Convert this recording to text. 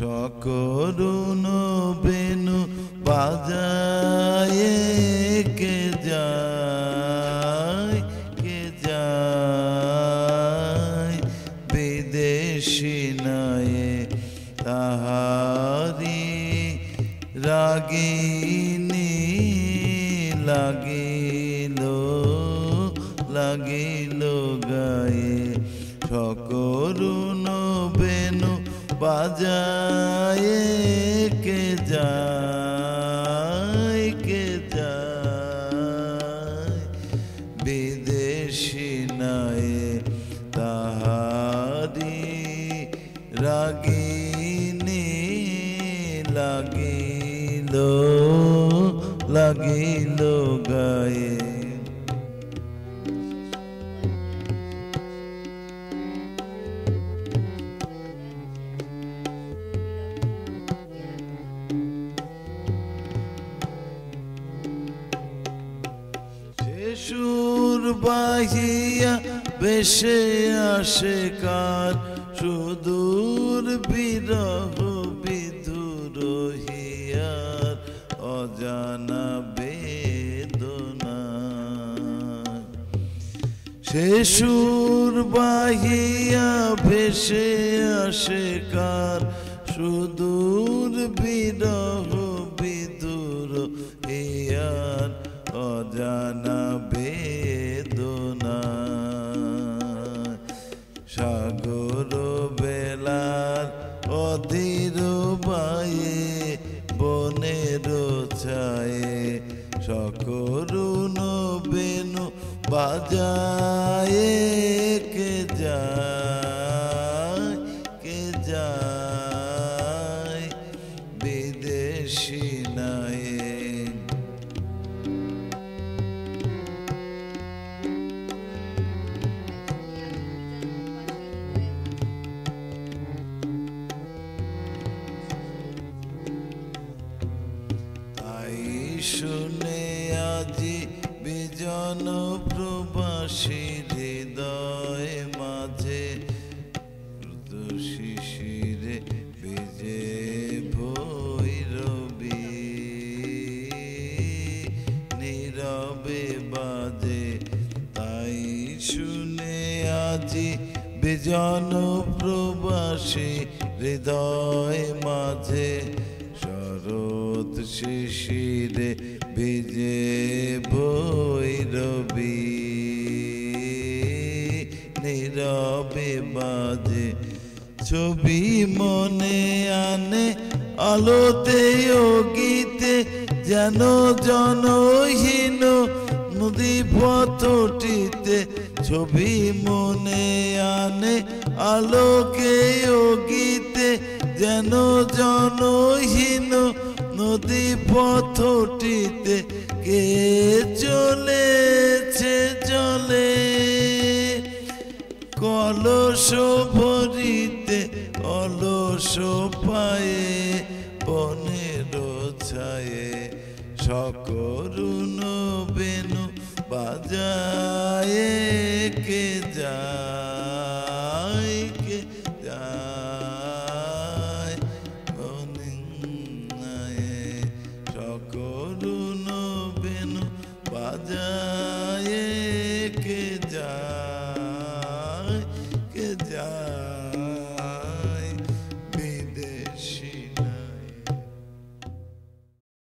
সকরুণ বেনু বাজায়ে কে যায় বিদেশি নয়ে তাহারি রাগিনী লাগিল গায়ে সকরুণ বেনু বাজায়ে কে যায় বিদেশি নয়ে তাহারি রাগিনী লাগিল গায়ে সুর বাহিয়া বেশে আসে কার সুদূর বিরহ বিধুর হিয়ার অজানা বেদনা সে সুর বাহিয়া ভেসে আসে কার সুদূর বিরহ বিধুর হিয়ার অজানা বেদনা সাগর বেলার অধীর বায়ে বনের ছায়ে সকরুণ বেনু বাজায়ে কে যায় বিদেশি নয়ে শুনে আজি বিজন প্রবাসী হৃদয় মাঝে শিশিরে বেজে ভৈরবী নীরবে বাজে তাই শুনে আজি বিজন প্রবাসী হৃদয় মাঝে শরৎ শিশিরে ভিজে ভৈরবী নীরবে বাজে ছবি মনে আনে আলোতে ও গীতে যেন জনহীন নদী পথটিতে ছবি মনে আনে আলোকে ও গীতে যেন জনহীন নদী পথটিতে কে চলেছে চলে কলস ভরিতে অলস পায়ে বনের ছায়ে সকরুণ বেনু বাজায়ে কে যায়।